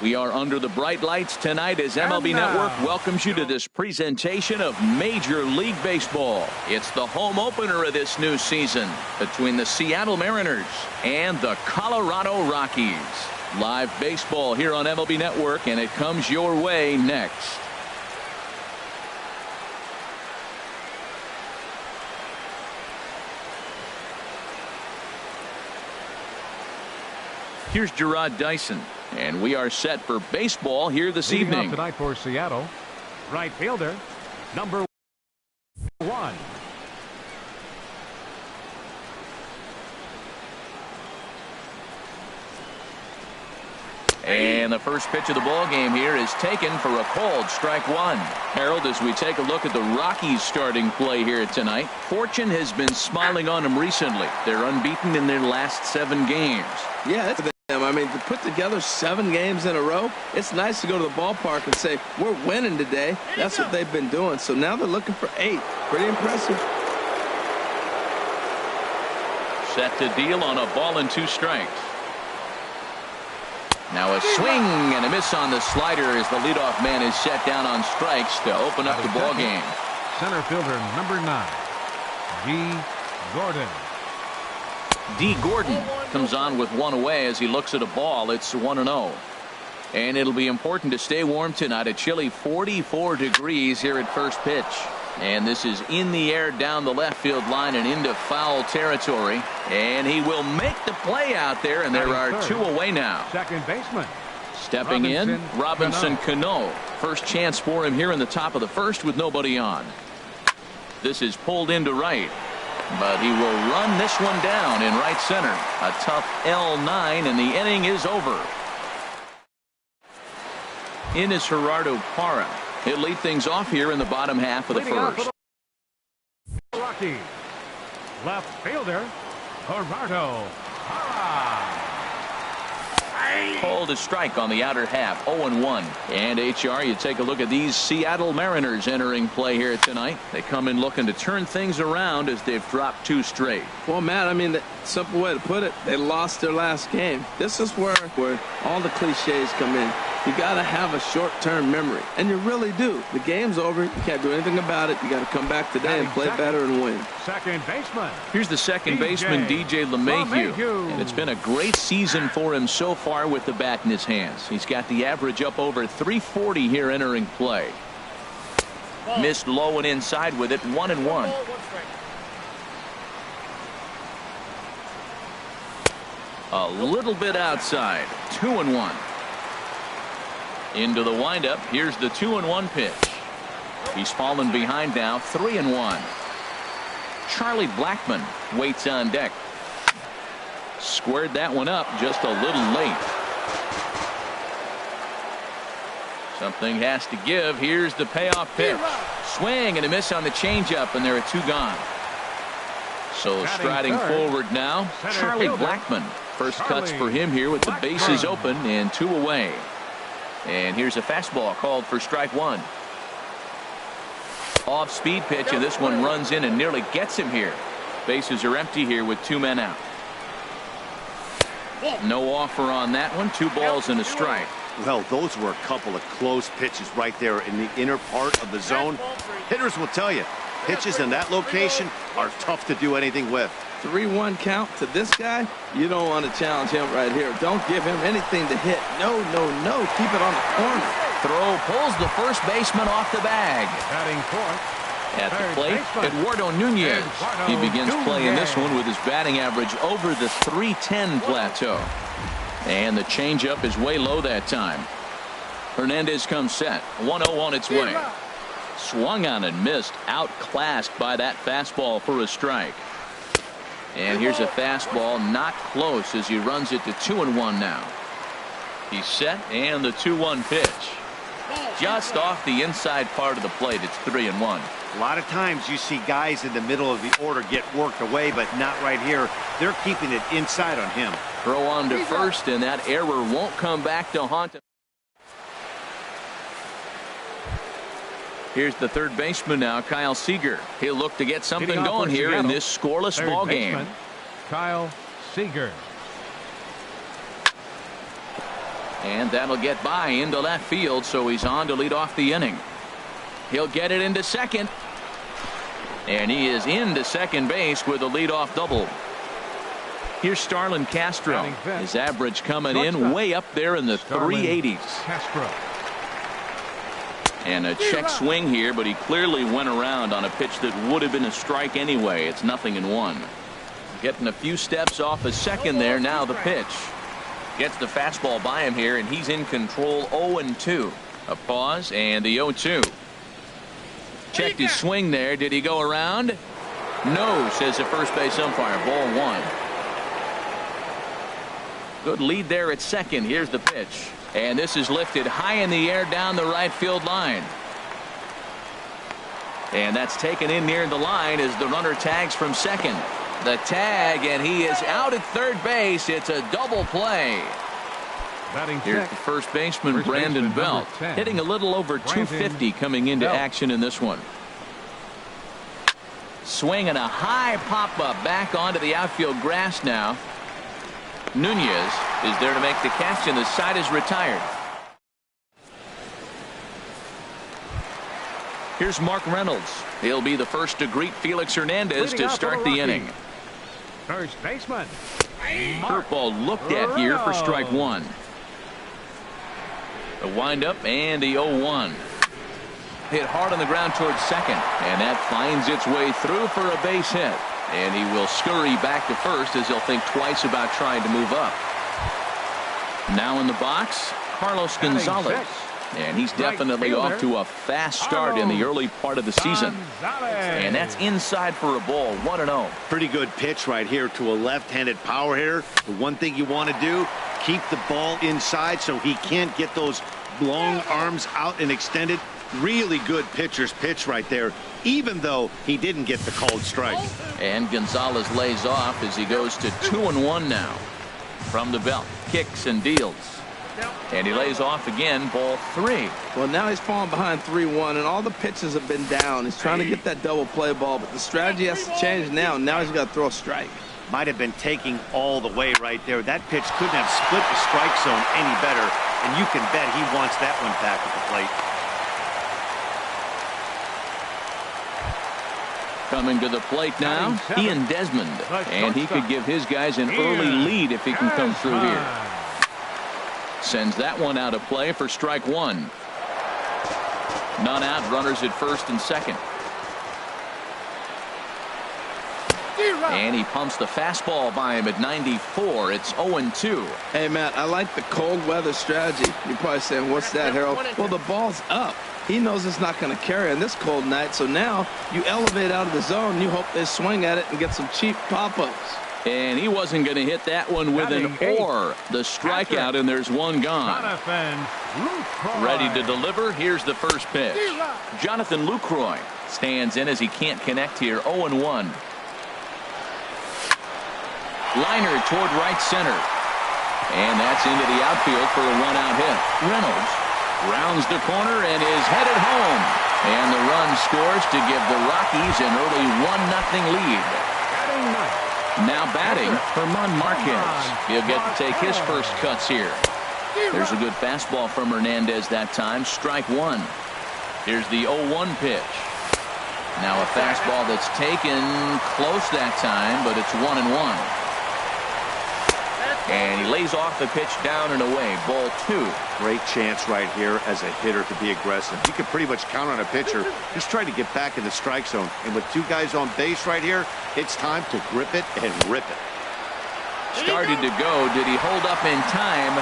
We are under the bright lights tonight as MLB Network welcomes you to this presentation of Major League Baseball. It's the home opener of this new season between the Seattle Mariners and the Colorado Rockies. Live baseball here on MLB Network, and it comes your way next. Here's Gerard Dyson, and we are set for baseball here this evening. Tonight for Seattle, right fielder, number 1. And the first pitch of the ball game here is taken for a called strike one. Harold, as we take a look at the Rockies starting play here tonight, fortune has been smiling on them recently. They're unbeaten in their last 7 games. Yeah, that's them. I mean, to put together 7 games in a row, it's nice to go to the ballpark and say, we're winning today. That's what they've been doing. So now they're looking for 8. Pretty impressive. Set to deal on a ball and 2 strikes. Now a swing and a miss on the slider as the leadoff man is set down on strikes to open up the ball game. Center fielder number 9, D. Gordon. D. Gordon comes on with 1 away as he looks at a ball. It's 1-0. And it'll be important to stay warm tonight. A chilly 44 degrees here at first pitch. And this is in the air down the left field line and into foul territory. And he will make the play out there, and there are 2 away now. Second baseman. Stepping in, Robinson Cano. First chance for him here in the top of the first with nobody on. This is pulled into right. But he will run this one down in right center. A tough L9, and the inning is over. In is Gerardo Parra. He'll lead things off here in the bottom half of the first. Rocky. Left fielder, Gerardo Parra. Called a strike on the outer half, 0-1. And HR, you take a look at these Seattle Mariners entering play here tonight. They come in looking to turn things around as they've dropped 2 straight. Well, Matt, I mean, the simple way to put it, they lost their last game. This is where all the cliches come in. You got to have a short-term memory, and you really do. The game's over. You can't do anything about it. You got to come back today and play better and win. Second baseman. Here's the second baseman, DJ LeMahieu. And it's been a great season for him so far with the bat in his hands. He's got the average up over 340 here entering play. Missed low and inside with it, 1-1. A little bit outside, 2-1. Into the windup. Here's the 2-1 pitch. He's fallen behind now, 3-1. Charlie Blackmon waits on deck. Squared that one up just a little late. Something has to give. Here's the payoff pitch. Swing and a miss on the changeup, and there are 2 gone. So striding forward now, Charlie Blackmon. First cuts for him here with the bases open and 2 away. And here's a fastball called for strike 1. Off speed pitch, and this one runs in and nearly gets him here. Bases are empty here with 2 men out. No offer on that one. 2 balls and a strike. Well, those were a couple of close pitches right there in the inner part of the zone. Hitters will tell you, pitches in that location are tough to do anything with. 3-1 count to this guy. You don't want to challenge him right here. Don't give him anything to hit. No. Keep it on the corner. Throw pulls the first baseman off the bag. Batting fourth. At the plate, Eduardo Nunez. He begins playing this one with his batting average over the 310 plateau. And the changeup is way low that time. Hernandez comes set. 1-0 on its way. Swung on and missed. Outclassed by that fastball for a strike. And here's a fastball not close as he runs it to 2-1 now. He's set, and the 2-1 pitch. Just off the inside part of the plate. It's 3-1. A lot of times you see guys in the middle of the order get worked away, but not right here. They're keeping it inside on him. Throw on to first, and that error won't come back to haunt him. Here's the third baseman now, Kyle Seager. He'll look to get something going here in this scoreless ball game. Kyle Seager. And that'll get by into left field, so he's on to lead off the inning. He'll get it into second. And he is into second base with a leadoff double. Here's Starlin Castro. His average coming in way up there in the 380s. Castro. And a check swing here, but he clearly went around on a pitch that would have been a strike anyway. It's 0-1. Getting a few steps off a second there. Now the pitch. Gets the fastball by him here, and he's in control. 0-2. A pause and the 0-2. Checked his swing there. Did he go around? No, says the first base umpire. Ball 1. Good lead there at second. Here's the pitch. And this is lifted high in the air down the right field line. And that's taken in near the line as the runner tags from second. The tag, and he is out at third base. It's a double play. Here's the first baseman, Brandon Belt, hitting a little over 250 coming into action in this one. Swinging a high pop-up back onto the outfield grass now. Nunez is there to make the catch, and the side is retired. Here's Mark Reynolds. He'll be the first to greet Felix Hernandez to start the inning. First baseman. Curveball looked at here for strike 1. The windup and the 0-1. Hit hard on the ground towards second, and that finds its way through for a base hit. And he will scurry back to first as he'll think twice about trying to move up. Now in the box, Carlos Gonzalez. And he's definitely off to a fast start in the early part of the season. And that's inside for a ball. 1-0. Pretty good pitch right here to a left-handed power hitter. The one thing you want to do, keep the ball inside so he can't get those long arms out and extended. Really good pitcher's pitch right there, even though he didn't get the called strike. And Gonzalez lays off as he goes to 2-1 now. From the belt, kicks and deals. And he lays off again, ball 3. Well, now he's falling behind 3-1, and all the pitches have been down. He's trying to get that double play ball, but the strategy has to change now. Now he's got to throw a strike. Might have been taking all the way right there. That pitch couldn't have split the strike zone any better, and you can bet he wants that one back at the plate. Coming to the plate now, Ian Desmond. And he could give his guys an early lead if he can come through here. Sends that one out of play for strike 1. None out, runners at first and second. And he pumps the fastball by him at 94. It's 0-2. Hey, Matt, I like the cold weather strategy. You're probably saying, what's that, Harold? Well, the ball's up. He knows it's not going to carry on this cold night, so now you elevate out of the zone. You hope they swing at it and get some cheap pop-ups. And he wasn't going to hit that one with an or. The strikeout, and there's one gone. Ready to deliver. Here's the first pitch. Jonathan Lucroy stands in as he can't connect here. 0-1. Liner toward right center. And that's into the outfield for a one-out hit. Reynolds rounds the corner and is headed home. And the run scores to give the Rockies an early 1-0 lead. Now batting, Herman Marquez. He'll get to take his first cuts here. There's a good fastball from Hernandez that time. Strike 1. Here's the 0-1 pitch. Now a fastball that's taken close that time, but it's 1-1. And he lays off the pitch down and away. Ball 2. Great chance right here as a hitter to be aggressive. You can pretty much count on a pitcher just trying to get back in the strike zone. And with 2 guys on base right here, it's time to grip it and rip it. Started to go. Did he hold up in time?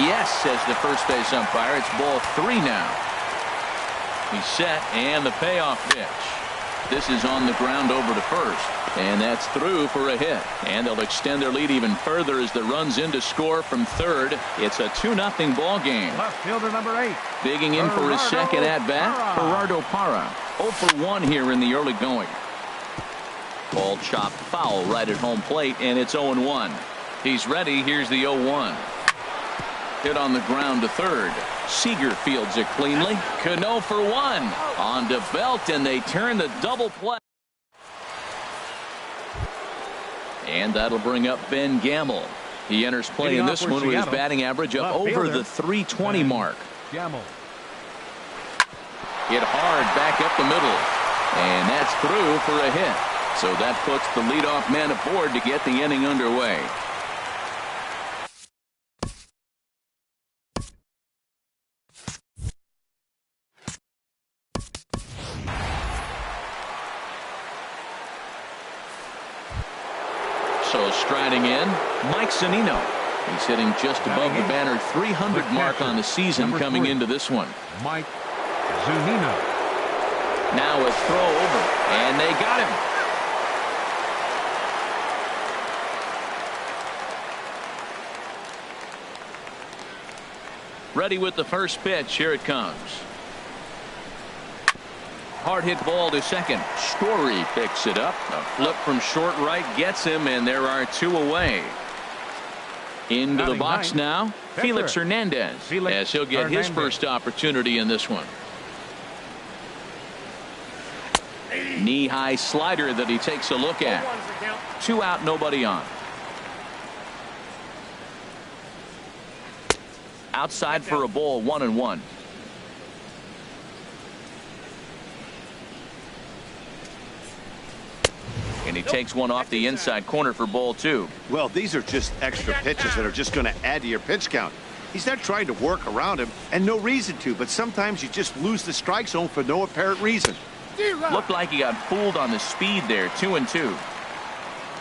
Yes, says the first base umpire. It's ball 3 now. He's set, and the payoff pitch. This is on the ground over to first. And that's through for a hit. And they'll extend their lead even further as the run's in to score from third. It's a 2-0 ball game. Left fielder number 8. Digging in for his second at-bat, Gerardo Parra. 0 for 1 here in the early going. Ball chopped foul right at home plate, and it's 0-1. He's ready. Here's the 0-1. Hit on the ground to third. Seager fields it cleanly. Cano for 1. On to Belt, and they turn the double play. And that'll bring up Ben Gamble. He enters play in this one with his batting average up over the 320 mark. Gamble. Hit hard back up the middle. And that's through for a hit. So that puts the leadoff man aboard to get the inning underway. So striding in, Mike Zunino. He's hitting just above the banner 300 mark on the season coming into this one. Mike Zunino. Now a throw over, and they got him. Ready with the first pitch. Here it comes. Hard hit ball to second. Story picks it up. A flip from short right gets him, and there are two away. Into the box now, Felix Hernandez, as he'll get his first opportunity in this one. Knee-high slider that he takes a look at. 2 out, nobody on. Outside for a ball, 1-1. And he takes one off the inside corner for ball 2. Well, these are just extra pitches that are just going to add to your pitch count. He's not trying to work around him, and no reason to, but sometimes you just lose the strike zone for no apparent reason. Looked like he got fooled on the speed there. 2-2.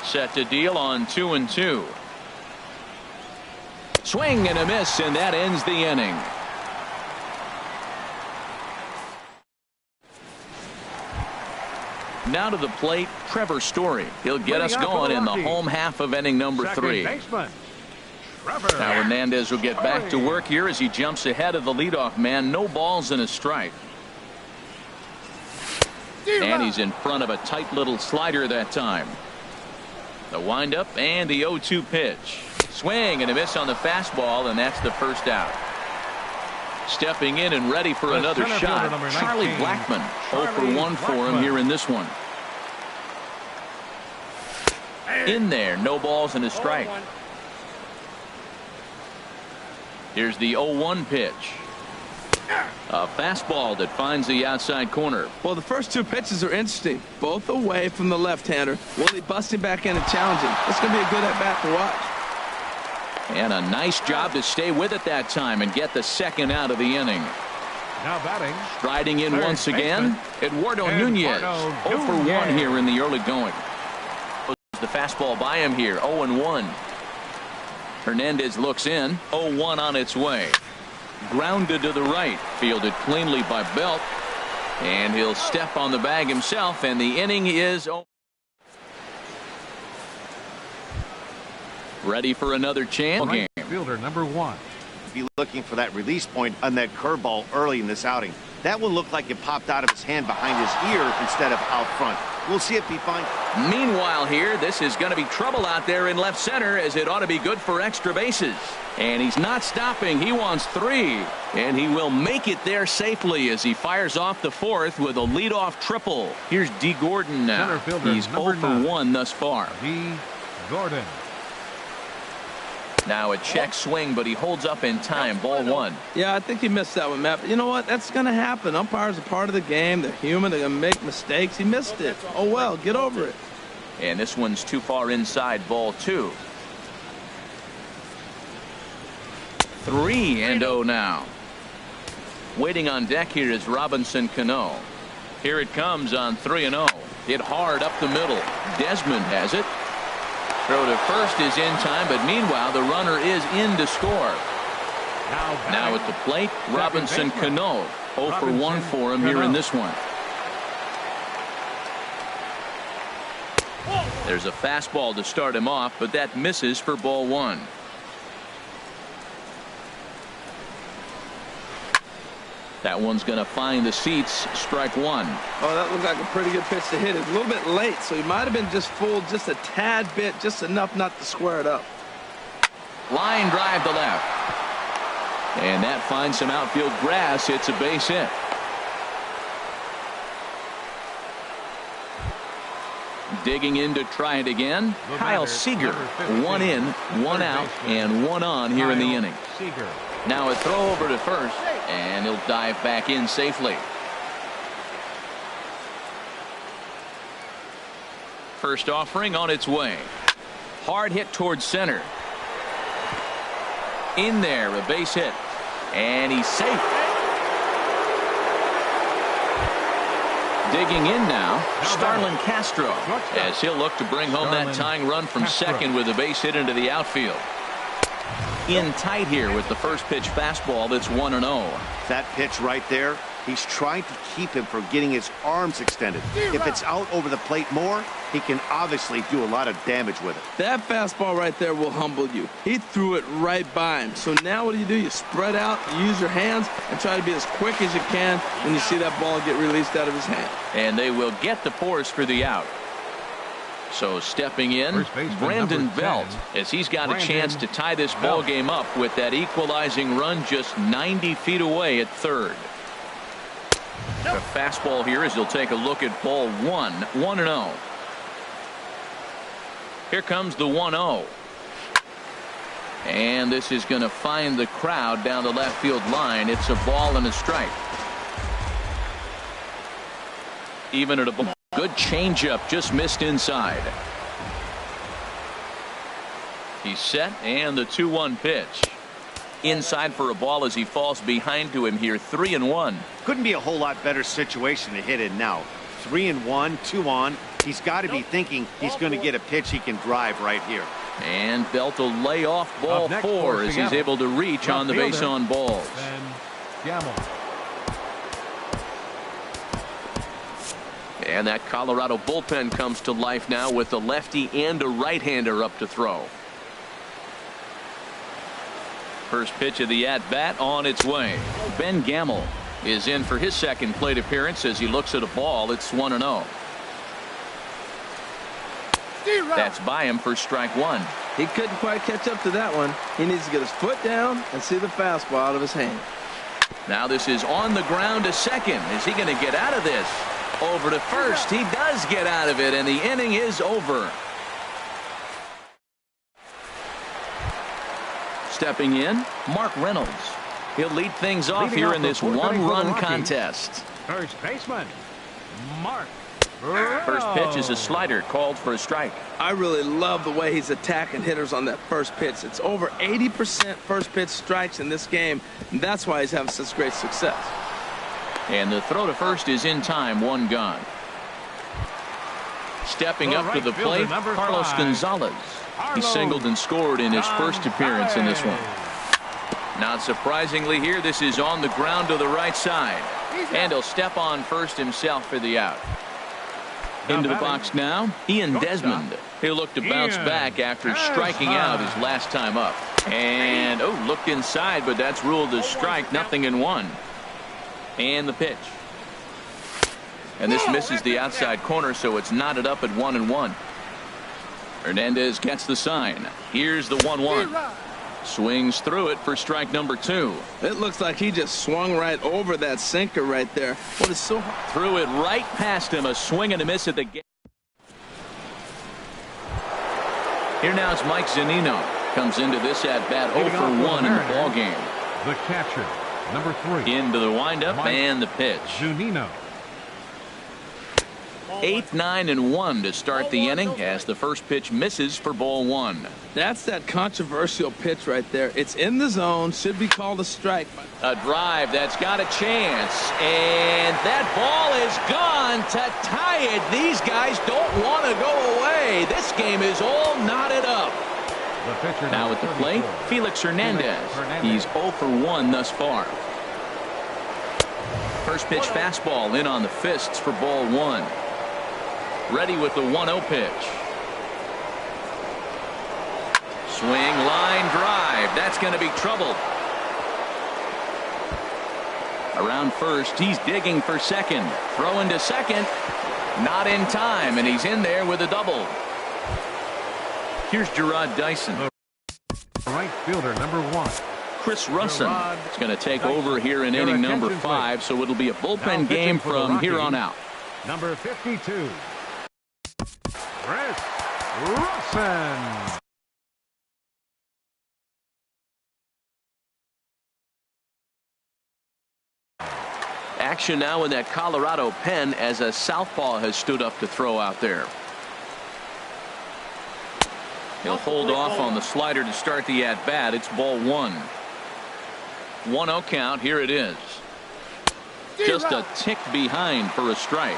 Set to deal on 2-2. Swing and a miss, and that ends the inning. Now to the plate, Trevor Story. He'll get us going in the home half of inning number 3. Now Hernandez will get back to work here as he jumps ahead of the leadoff man. No balls and a strike. And he's in front of a tight little slider that time. The windup and the 0-2 pitch. Swing and a miss on the fastball, and that's the first out. Stepping in and ready for another shot, Charlie Blackmon. 0 for 1 for him here in this one. In there, no balls and a strike. Here's the 0-1 pitch. A fastball that finds the outside corner. Well, the first 2 pitches are interesting. Both away from the left-hander. Will he bust him back in and challenge him? It's going to be a good at-bat to watch. And a nice job to stay with it that time and get the second out of the inning. Now batting. Striding in once again, Eduardo Nunez. 0 for 1 here in the early going. The fastball by him here. 0-1. Hernandez looks in. 0-1 on its way. Grounded to the right. Fielded cleanly by Belt. And he'll step on the bag himself, and the inning is over. Ready for another chance. Right fielder number 1. Be looking for that release point on that curveball early in this outing. That one looked like it popped out of his hand behind his ear instead of out front. We'll see if he finds. Meanwhile here, this is going to be trouble out there in left center, as it ought to be good for extra bases. And he's not stopping. He wants 3. And he will make it there safely as he fires off the 4th with a leadoff triple. Here's D. Gordon now. He's 0 for 1 thus far. D. Gordon. Now a check swing, but he holds up in time. Ball 1. Yeah, I think he missed that one, Matt. But you know what? That's going to happen. Umpires are part of the game. They're human. They're going to make mistakes. He missed it. Oh, well, get over it. And this one's too far inside. Ball 2. 3-0 now. Waiting on deck here is Robinson Cano. Here it comes on 3-0. Hit hard up the middle. Desmond has it. Throw to first is in time, but meanwhile the runner is in to score. Now at the plate, Robinson Cano. 0 for 1 for him here in this one. There's a fastball to start him off, but that misses for ball 1. That one's going to find the seats. Strike 1. Oh, that looked like a pretty good pitch to hit. It's a little bit late, so he might have been just fooled just a tad bit, just enough not to square it up. Line drive to left. And that finds some outfield grass. It's a base hit. Digging in to try it again, Kyle Seager. 1 in, 1 out, and 1 on here in the inning. Now a throw over to first, and he'll dive back in safely. First offering on its way. Hard hit towards center. In there, a base hit. And he's safe. Digging in now, Starlin Castro, as he'll look to bring home that tying run from second with a base hit into the outfield. In tight here with the first pitch fastball that's 1-0. That pitch right there, he's trying to keep him from getting his arms extended. If it's out over the plate more, he can obviously do a lot of damage with it. That fastball right there will humble you. He threw it right by him. So now what do? You spread out, you use your hands, and try to be as quick as you can when you see that ball get released out of his hand. And they will get the force for the out. So stepping in, Brandon Belt, as he's got a chance to tie this ball game up with that equalizing run just 90 feet away at third. The fastball here as he'll take a look at ball 1, 1-0. Here comes the 1-0. And this is going to find the crowd down the left field line. It's a ball and a strike. Even at a ball. Good changeup, just missed inside. He's set, and the 2-1 pitch. Inside for a ball as he falls behind to him here. 3-1. Couldn't be a whole lot better situation to hit in now. 3-1, 2 on. He's got to be thinking he's going to get a pitch he can drive right here. And Belt will lay off ball 4 as he's able to reach on the base on balls. And that Colorado bullpen comes to life now with a lefty and a right-hander up to throw. First pitch of the at-bat on its way. Ben Gamel is in for his second plate appearance as he looks at a ball. It's 1-0. That's by him for strike 1. He couldn't quite catch up to that one. He needs to get his foot down and see the fastball out of his hand. Now this is on the ground to second. Is he going to get out of this? Over to first. He does get out of it, and the inning is over. Stepping in, Mark Reynolds. He'll lead things off here in this one-run contest. First baseman, Mark. First pitch is a slider called for a strike. I really love the way he's attacking hitters on that first pitch. It's over 80% first pitch strikes in this game, and that's why he's having such great success. And the throw to first is in time, 1 gone. Stepping up to the plate, Carlos Gonzalez. He singled and scored in his first appearance in this one. Not surprisingly here, this is on the ground to the right side. And he'll step on first himself for the out. Into the box now, Ian Desmond. He'll look to bounce back after striking out his last time up. And, looked inside, but that's ruled a strike, 0-1. And the pitch. And this misses the outside corner, so it's knotted up at 1-1. Hernandez gets the sign. Here's the 1-1. Swings through it for strike number 2. It looks like he just swung right over that sinker right there. What is so hard? Threw it right past him. A swing and a miss at the gate. Here now is Mike Zunino. Comes into this at bat 0 for 1 in the ball game. The catcher, number 3. Into the windup and the pitch. Zunino. 8, 9, and 1 to start the inning as the first pitch misses for ball 1. That's that controversial pitch right there. It's in the zone, should be called a strike. A drive that's got a chance, and that ball is gone to tie it. These guys don't want to go away. This game is all knotted up. Now at the plate, Felix Hernandez. He's 0 for 1 thus far. First pitch fastball in on the fists for ball 1. Ready with the 1-0 pitch. Swing, line drive. That's going to be trouble. Around first, he's digging for second. Throwing to second. Not in time, and he's in there with a double. Here's Gerard Dyson. Right fielder, number 1. Chris Russin is going to take over here in inning number 5, so it'll be a bullpen game from here on out. Number 52. Chris Rusin. Action now in that Colorado pen as a southpaw has stood up to throw out there. He'll hold off on the slider to start the at-bat. It's ball one. 1-0 count. Here it is. Just a tick behind for a strike.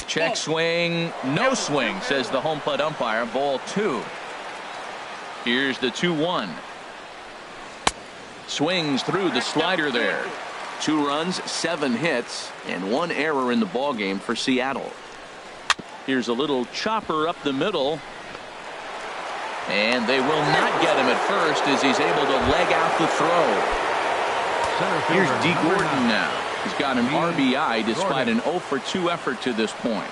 Check swing. No swing, says the home plate umpire. Ball two. Here's the 2-1. Swings through the slider there. 2 runs, 7 hits, and 1 error in the ballgame for Seattle. Here's a little chopper up the middle. And they will not get him at first as he's able to leg out the throw. Here's D. Gordon now. He's got an RBI despite an 0 for 2 effort to this point.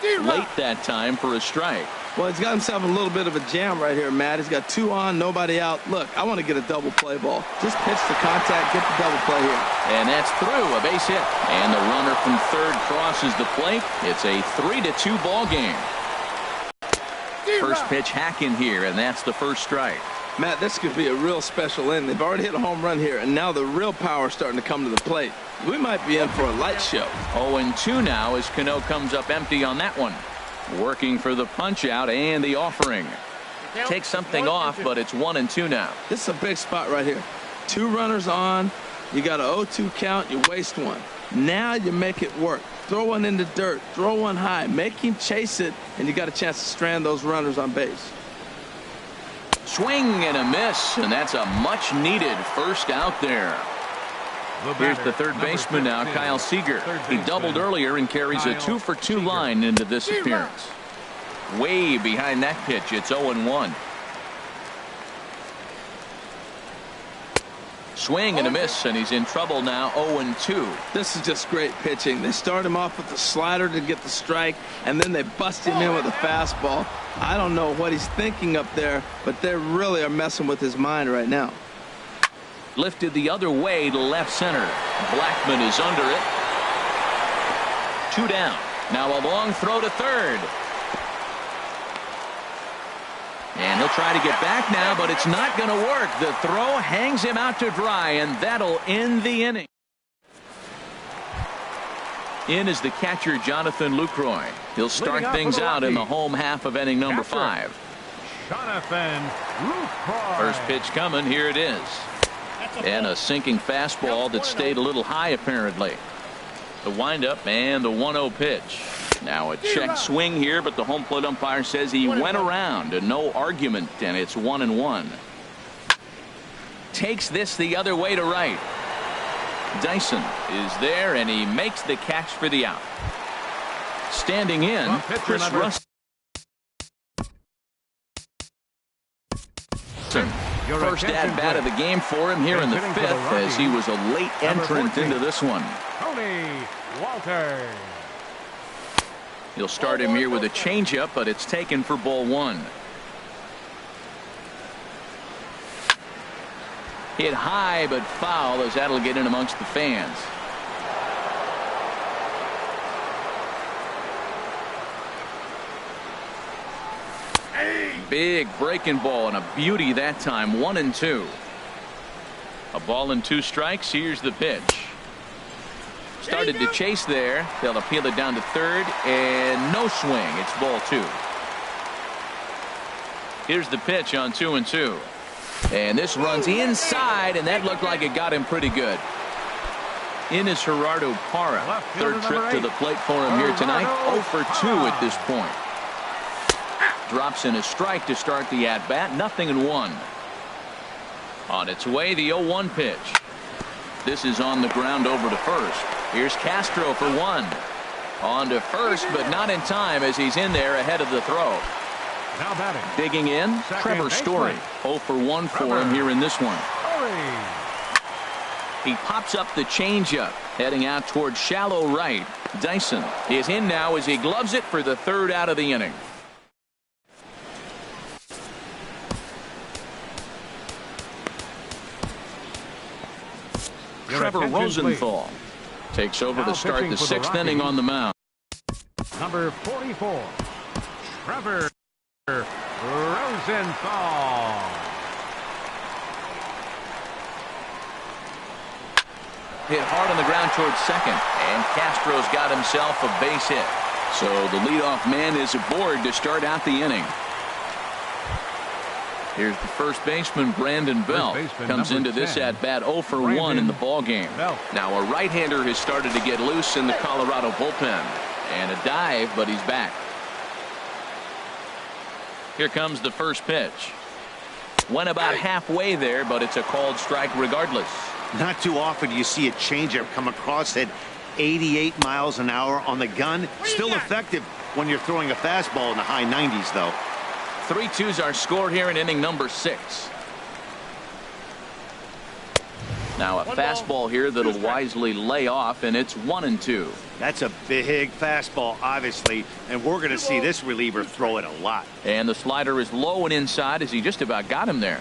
Late that time for a strike. Well, he's got himself a little bit of a jam right here, Matt. He's got 2 on, nobody out. Look, I want to get a double play ball. Just pitch the contact, get the double play here. And that's through, a base hit. And the runner from third crosses the plate. It's a 3-2 ball game. First pitch hacking here, and that's the first strike. Matt, this could be a real special inning. They've already hit a home run here, and now the real power is starting to come to the plate. We might be in for a light show. 0-2 now as Cano comes up empty on that one. Working for the punch out and the offering. Takes something off, but it's 1-2 now. This is a big spot right here. 2 runners on. You got an 0-2 count. You waste one. Now you make it work. Throw one in the dirt. Throw one high. Make him chase it, and you got a chance to strand those runners on base. Swing and a miss, and that's a much-needed first out there. Here's the third baseman now, Kyle Seager. He doubled earlier and carries a 2 for 2 line into this appearance. Way behind that pitch, it's 0-1. Swing and a miss, and he's in trouble now, 0-2. This is just great pitching. They start him off with the slider to get the strike, and then they bust him in with a fastball. I don't know what he's thinking up there, but they really are messing with his mind right now. Lifted the other way to left center. Blackman is under it. 2 down. Now a long throw to third. And he'll try to get back now, but it's not going to work. The throw hangs him out to dry, and that'll end the inning. In is the catcher, Jonathan Lucroy. He'll start things out in the home half of inning number 5. Jonathan Lucroy. First pitch coming. Here it is. And a sinking fastball that stayed a little high, apparently. The windup and the 1-0 pitch. Now a check swing here, but the home plate umpire says he went around, and no argument, and it's 1-1. Takes this the other way to right. Dyson is there, and he makes the catch for the out. Standing in, Chris Rusin. First at-bat of the game for him here in the 5th, as he was a late entrant into this one. Tony Walters. He'll start him here with a changeup, but it's taken for ball 1. Hit high but foul, as that'll get in amongst the fans. Big breaking ball and a beauty that time. 1-2. A ball and 2 strikes. Here's the pitch. Started to chase there. They'll appeal it down to third, and no swing. It's ball 2. Here's the pitch on 2-2. And this runs inside, and that looked like it got him pretty good. In is Gerardo Parra. Third trip to the plate for him here tonight. 0 for 2 at this point. Drops in a strike to start the at-bat. 0-1. On its way, the 0-1 pitch. This is on the ground over to first. Here's Castro for 1. On to first, but not in time as he's in there ahead of the throw. Now batting. Digging in, Trevor Story. 0 for 1 for him here in this one. He pops up the changeup, heading out towards shallow right. Dyson is in now as he gloves it for the 3rd out of the inning. Trevor Rosenthal. Takes over Now to start pitching the for the sixth inning Rockies. on the mound. Number 44, Trevor Rosenthal. Hit hard on the ground towards second, and Castro's got himself a base hit. So the leadoff man is aboard to start out the inning. Here's the first baseman, Brandon Belt. Comes into this at bat 0 for 1 in the ball game. Now a right-hander has started to get loose in the Colorado bullpen. And a dive, but he's back. Here comes the first pitch. Went about halfway there, but it's a called strike regardless. Not too often do you see a changeup come across at 88 miles an hour on the gun. Still effective when you're throwing a fastball in the high 90s, though. 3-2's our score here in inning number 6. Now a fastball here that'll wisely lay off, and it's 1-2. That's a big fastball, obviously, and we're going to see this reliever throw it a lot. And the slider is low and inside as he just about got him there.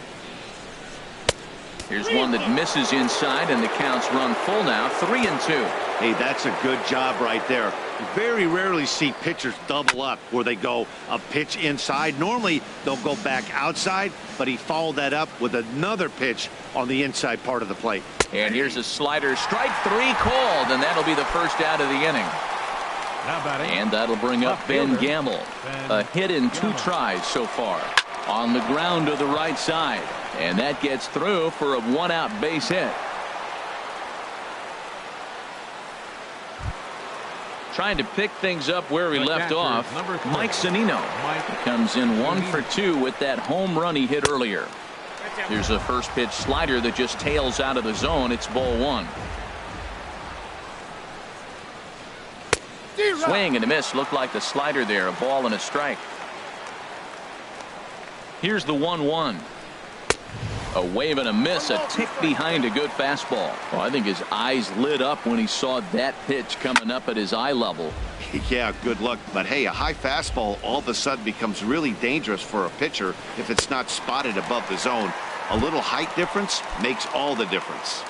Here's one that misses inside, and the count's run full now, 3-2. Hey, that's a good job right there. Very rarely see pitchers double up where they go a pitch inside. Normally they'll go back outside, but he followed that up with another pitch on the inside part of the plate. And here's a slider, strike 3 called, and that'll be the first out of the inning. And that'll bring up Ben Gamble. A hit in 2 tries so far. On the ground to the right side, and that gets through for a 1-out base hit. Trying to pick things up where he left off, Mike Zunino comes in 1 for 2 with that home run he hit earlier. Here's a first pitch slider that just tails out of the zone. It's ball 1. Swing and a miss. Looked like the slider there. A ball and a strike. Here's the 1-1. A wave and a miss, a tick behind a good fastball. Well, I think his eyes lit up when he saw that pitch coming up at his eye level. Yeah, good luck. But hey, a high fastball all of a sudden becomes really dangerous for a pitcher if it's not spotted above the zone. A little height difference makes all the difference.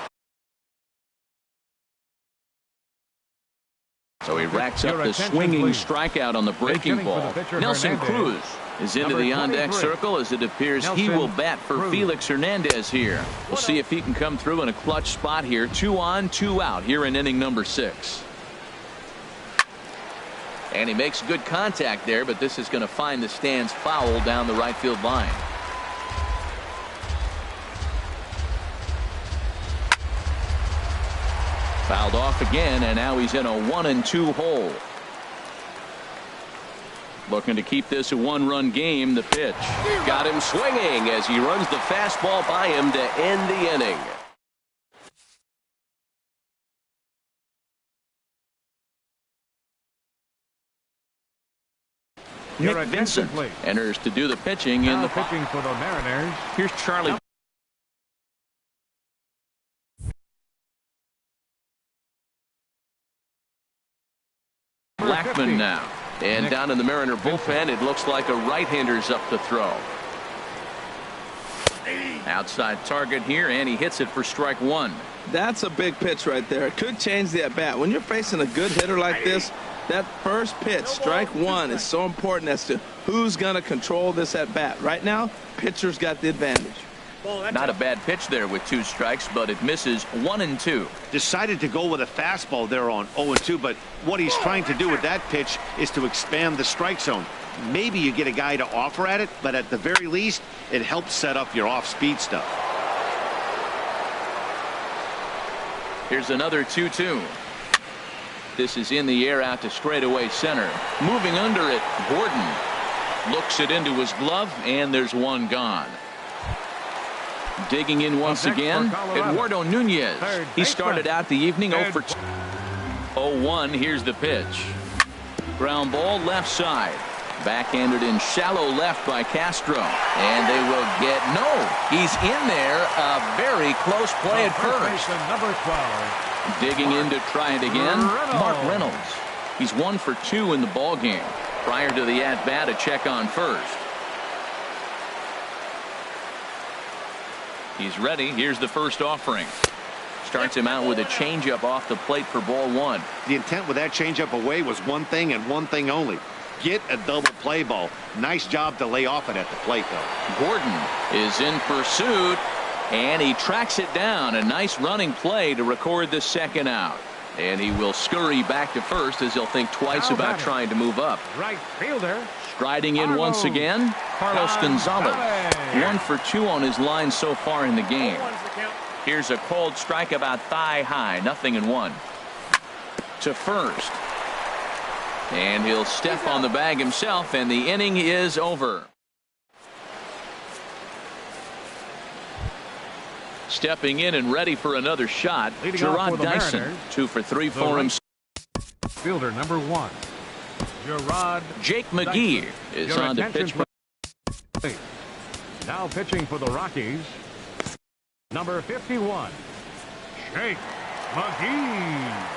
So he racks up the swinging strikeout on the breaking ball. Nelson Cruz is into the on-deck circle as it appears he will bat for Felix Hernandez here. We'll see if he can come through in a clutch spot here. 2 on, 2 out here in inning number 6. And he makes good contact there, but this is going to find the stands foul down the right field line. Fouled off again, and now he's in a 1-2 hole. Looking to keep this a 1-run game. The pitch got him swinging as he runs the fastball by him to end the inning. Nick Vincent enters to do the pitching in the pitching for the Mariners. Here's Charlie. Blackman now. And down in the Mariner bullpen, it looks like a right-hander's up to throw. Outside target here, and he hits it for strike 1. That's a big pitch right there. It could change the at-bat. When you're facing a good hitter like this, that first pitch, strike 1, is so important as to who's going to control this at-bat. Right now, pitcher's got the advantage. Not a bad pitch there with 2 strikes, but it misses 1-2. Decided to go with a fastball there on 0-2, but what he's trying to do with that pitch is to expand the strike zone. Maybe you get a guy to offer at it, but at the very least, it helps set up your off-speed stuff. Here's another 2-2. This is in the air out to straightaway center. Moving under it, Gordon looks it into his glove, and there's one gone. Digging in once again, Eduardo Nunez. He started out the evening 0 for 2. 0-1. Here's the pitch. Ground ball left side. Backhanded in shallow left by Castro. And they will get no. He's in there. A very close play at first. Number 12. Digging in to try it again. Mark Reynolds. He's 1 for 2 in the ball game. Prior to the at-bat, a check on first. He's ready. Here's the first offering. Starts him out with a changeup off the plate for ball one. The intent with that changeup away was one thing and one thing only. Get a double play ball. Nice job to lay off it at the plate, though. Gordon is in pursuit, and he tracks it down. A nice running play to record the second out. And he will scurry back to first as he'll think twice about trying to move up. Right fielder. Striding in once again, Carlos Gonzalez. 1 for 2 on his line so far in the game. Here's a cold strike about thigh high, 0-1. To first. And he'll step on the bag himself, and the inning is over. Stepping in and ready for another shot, Gerard Dyson. 2 for 3 for him. Fielder number 1, Gerard. Jake McGee is on the pitch. Now pitching for the Rockies, number 51, Jake McGee.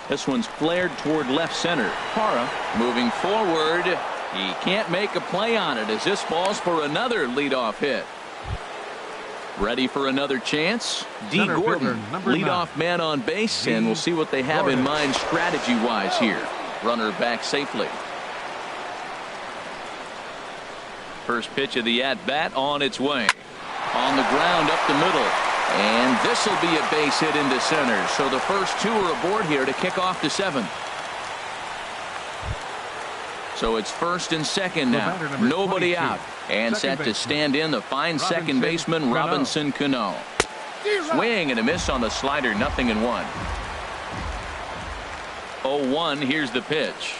This one's flared toward left center. Parra moving forward. He can't make a play on it as this falls for another leadoff hit. Ready for another chance. D. Gordon, leadoff man on base, and we'll see what they have in mind strategy-wise here. Runner back safely. First pitch of the at-bat on its way. On the ground up the middle. And this will be a base hit into center. So the first two are aboard here to kick off the 7th. So it's first and second now. Nobody out. And set to stand in the fine second baseman Robinson Cano. Swing and a miss on the slider. 0-1. 0-1. Here's the pitch.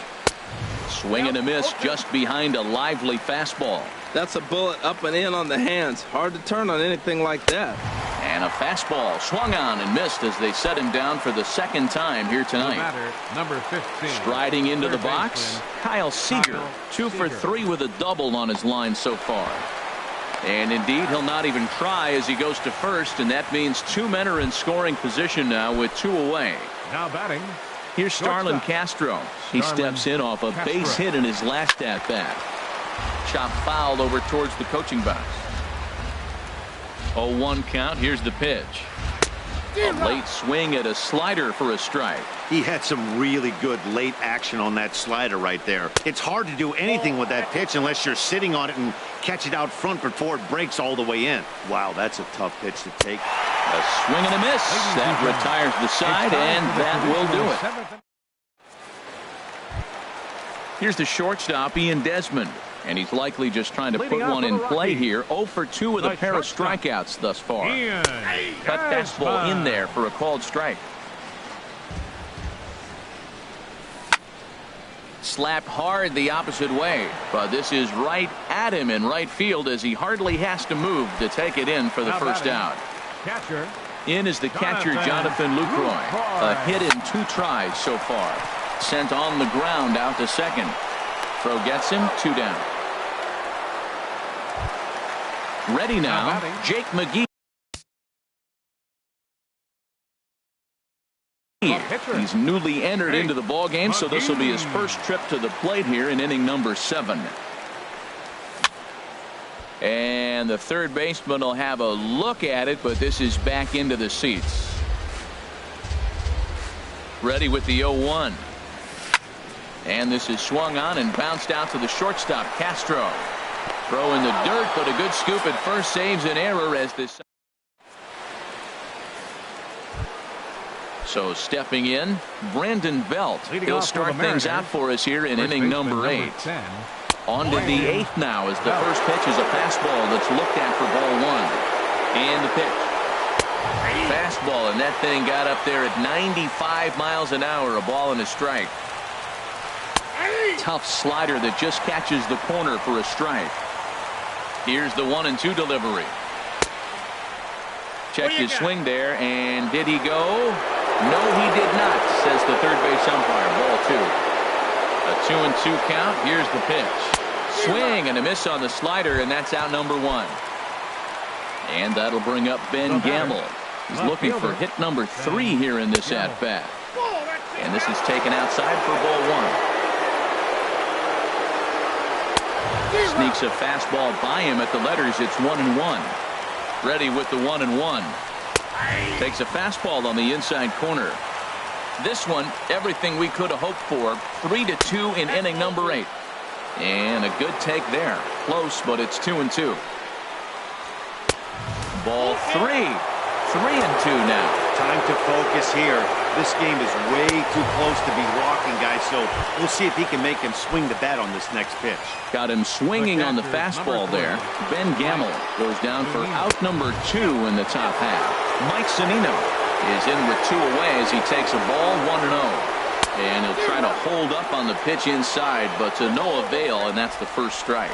Swing and a miss just behind a lively fastball. That's a bullet up and in on the hands. Hard to turn on anything like that. And a fastball swung on and missed as they set him down for the second time here tonight. Number 15. Striding into the box, Kyle Seager. 2 for 3 with a double on his line so far. And indeed, he'll not even try as he goes to first, and that means 2 men are in scoring position now with 2 away. Now batting. Here's Starlin Castro. He steps in off a base hit in his last at-bat. Chop fouled over towards the coaching box. 0-1 count. Here's the pitch. A late swing at a slider for a strike. He had some really good late action on that slider right there. It's hard to do anything with that pitch unless you're sitting on it and catch it out front before it breaks all the way in. Wow, that's a tough pitch to take. A swing and a miss. That retires the side, and that will do it. Here's the shortstop, Ian Desmond. And he's likely just trying to put one in play here. 0 for 2 with a pair of strikeouts thus far. Cut fastball in there for a called strike. Slapped hard the opposite way. But this is right at him in right field as he hardly has to move to take it in for the first out. In is the catcher, Jonathan Lucroy. A hit in 2 tries so far. Sent on the ground out to second. Throw gets him, 2 down. Ready now, Jake McGee. He's newly entered into the ball game, so this will be his first trip to the plate here in inning number 7. And the third baseman will have a look at it, but this is back into the seats. Ready with the 0-1. And this is swung on and bounced out to the shortstop, Castro. Throw in the dirt, but a good scoop at first saves an error as this. So stepping in, Brandon Belt. He'll start things out for us here in inning number 8. On to the 8th now as the first pitch is a fastball that's looked at for ball 1. And the pitch. Fastball, and that thing got up there at 95 miles an hour, a ball and a strike. Tough slider that just catches the corner for a strike. Here's the 1-2 delivery. Check his swing there, and did he go? No, he did not, says the third base umpire. Ball 2. A 2-2 count. Here's the pitch. Swing and a miss on the slider, and that's out number 1. And that'll bring up Ben Gamble. He's looking for hit number 3 here in this at-bat. And this is taken outside for ball 1. Sneaks a fastball by him at the letters. It's 1-1. Ready with the 1-1. Takes a fastball on the inside corner. This one, everything we could have hoped for. 3-2 in inning number 8. And a good take there. Close, but it's 2-2. Ball 3. 3-2 now. Time to focus here. This game is way too close to be walking, guys, so we'll see if he can make him swing the bat on this next pitch. Got him swinging on the fastball there. Ben Gamble goes down for out number 2 in the top half. Mike Zunino is in with 2 away as he takes a ball 1-0. And he'll try to hold up on the pitch inside, but to no avail, and that's the first strike.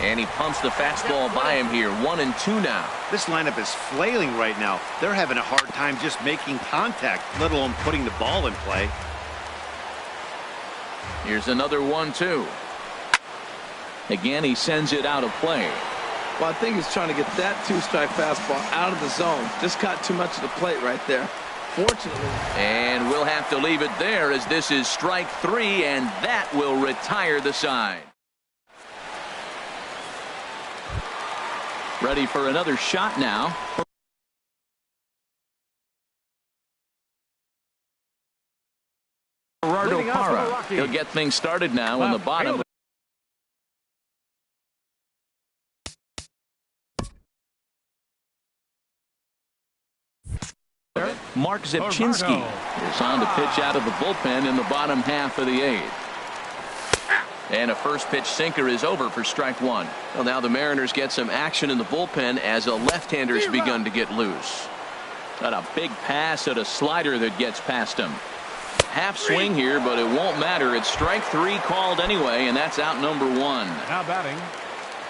And he pumps the fastball by him here. 1-2 now. This lineup is flailing right now. They're having a hard time just making contact, let alone putting the ball in play. Here's another 1-2. Again, he sends it out of play. Well, I think he's trying to get that 2-strike fastball out of the zone. Just caught too much of the plate right there. Fortunately. And we'll have to leave it there as this is strike 3, and that will retire the side. Ready for another shot now. Gerardo Parra. He'll get things started now in the bottom. Mark Zepchinski is on to pitch out of the bullpen in the bottom half of the 8th. And a first pitch sinker is over for strike 1. Well, now the Mariners get some action in the bullpen as a left-hander's begun to get loose. Got a big pass at a slider that gets past him. Half swing here, but it won't matter. It's strike 3 called anyway, and that's out number 1. Now batting.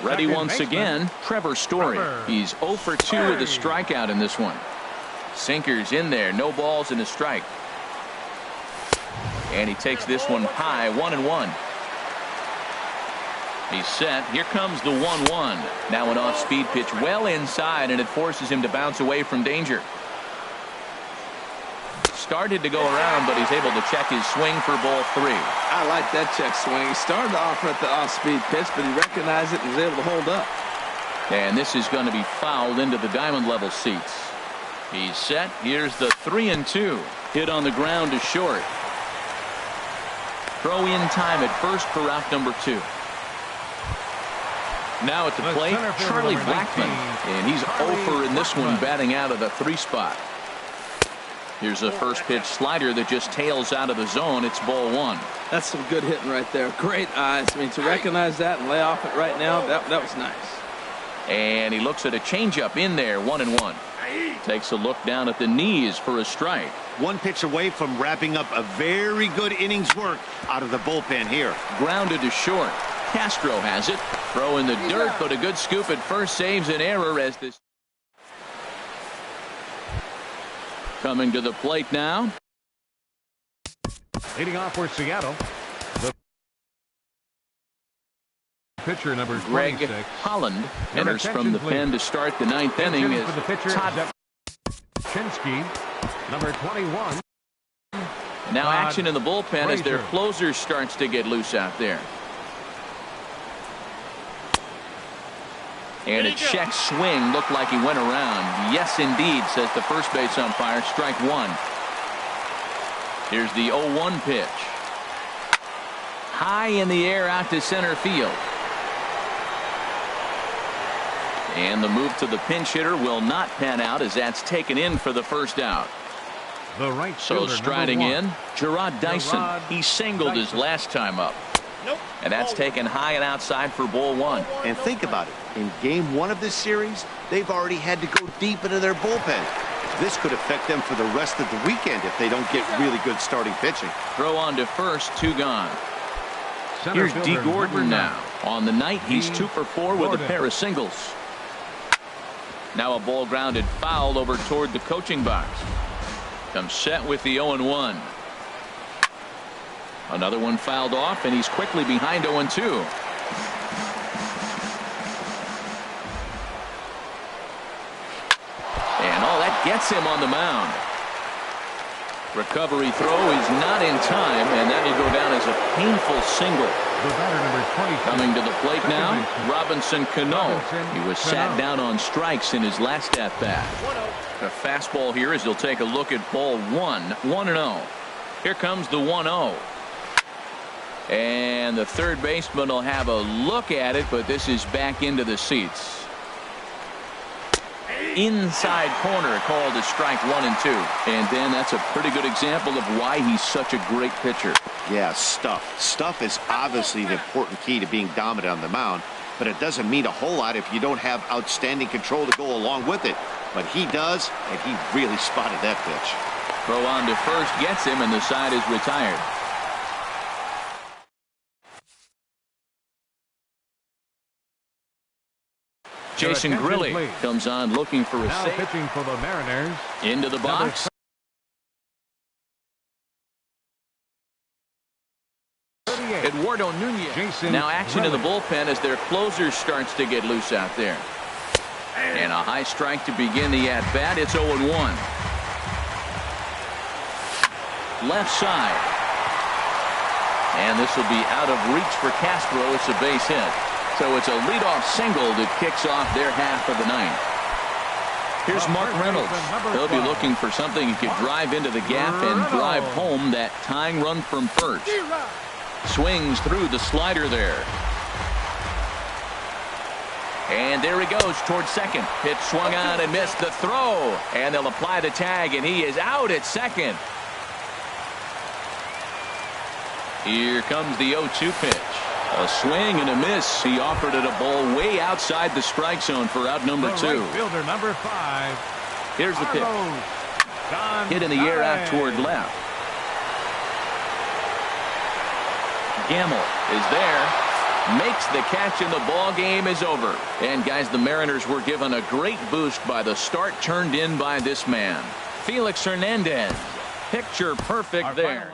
Ready once again, Trevor Story. He's 0 for 2 with a strikeout in this one. Sinkers in there, no balls and a strike. And he takes this one high, 1-1. He's set. Here comes the 1-1. Now an off-speed pitch well inside, and it forces him to bounce away from danger. Started to go around, but he's able to check his swing for ball 3. I like that check swing. He started to offer at the off-speed pitch, but he recognized it and was able to hold up. And this is going to be fouled into the diamond level seats. He's set. Here's the 3-2. Hit on the ground to short. Throw in time at first for out number 2. Now at the plate, Charlie Blackmon, and he's 0 for in this one, batting out of the 3 spot. Here's a first pitch slider that just tails out of the zone. It's ball 1. That's some good hitting right there. Great eyes. I mean, to recognize that and lay off it right now, that was nice. And he looks at a changeup in there, 1-1. Takes a look down at the knees for a strike. One pitch away from wrapping up a very good innings work out of the bullpen here. Grounded to short. Castro has it. Throw in the dirt, but a good scoop at first saves an error as this. Coming to the plate now. Leading off for Seattle. The pitcher number Greg 26. Holland enters from the pen to start the 9th inning. Is For the pitcher, Todd Zepchinski, number 21. now action in the bullpen as their closer starts to get loose out there. And a check swing looked like he went around. Yes, indeed, says the first base umpire. Strike 1. Here's the 0-1 pitch. High in the air out to center field. And the move to the pinch hitter will not pan out as that's taken in for the first out. The right So fielder, striding number 1. in, Gerard Dyson. He singled his last time up. And that's taken high and outside for ball 1. And think about it. In game 1 of this series, they've already had to go deep into their bullpen. This could affect them for the rest of the weekend if they don't get really good starting pitching. Throw on to first, 2 gone. Center Here's D. fielder, Gordon number now. On the night, he's D. 2 for 4 with a Gordon. pair of singles. Now a ball grounded foul over toward the coaching box. Comes set with the 0-1. Another one fouled off, and he's quickly behind 0-2. And all that gets him on the mound. Recovery throw is not in time, and that'll go down as a painful single. The batter, number 22. Coming to the plate Second now, baseman. Robinson Cano. Robinson He was Cano. sat down on strikes in his last at-bat. The fastball here as he'll take a look at ball 1-0. Here comes the 1-0. And the third baseman will have a look at it, but this is back into the seats. Inside corner, called a strike 1 and 2. And then that's a pretty good example of why he's such a great pitcher. Yeah, stuff. Stuff is obviously the important key to being dominant on the mound, but it doesn't mean a whole lot if you don't have outstanding control to go along with it. But he does, and he really spotted that pitch. Throw on to first gets him, and the side is retired. Jason Attention, Grilly please. comes on looking for a Now save. pitching for the Mariners. Into the box. 38. Eduardo Nunez. Jason Now action in the Grilly. bullpen as their closer starts to get loose out there. And a high strike to begin the at-bat. It's 0-1. Left side. And this will be out of reach for Castro. It's a base hit. So it's a leadoff single that kicks off their half of the ninth. Here's Mark Reynolds. He'll be looking for something he could drive into the gap and drive home that tying run from first. Swings through the slider there. And there he goes towards second. Pitch swung on and missed the throw. And they'll apply the tag, and he is out at second. Here comes the 0-2 pitch. A swing and a miss. He offered it a ball way outside the strike zone for out number 2. Right fielder, number 5. Here's the pitch. Hit in the air out toward left. Gamble is there. Makes the catch, and the ball game is over. And guys, the Mariners were given a great boost by the start turned in by this man, Felix Hernandez. Picture perfect there.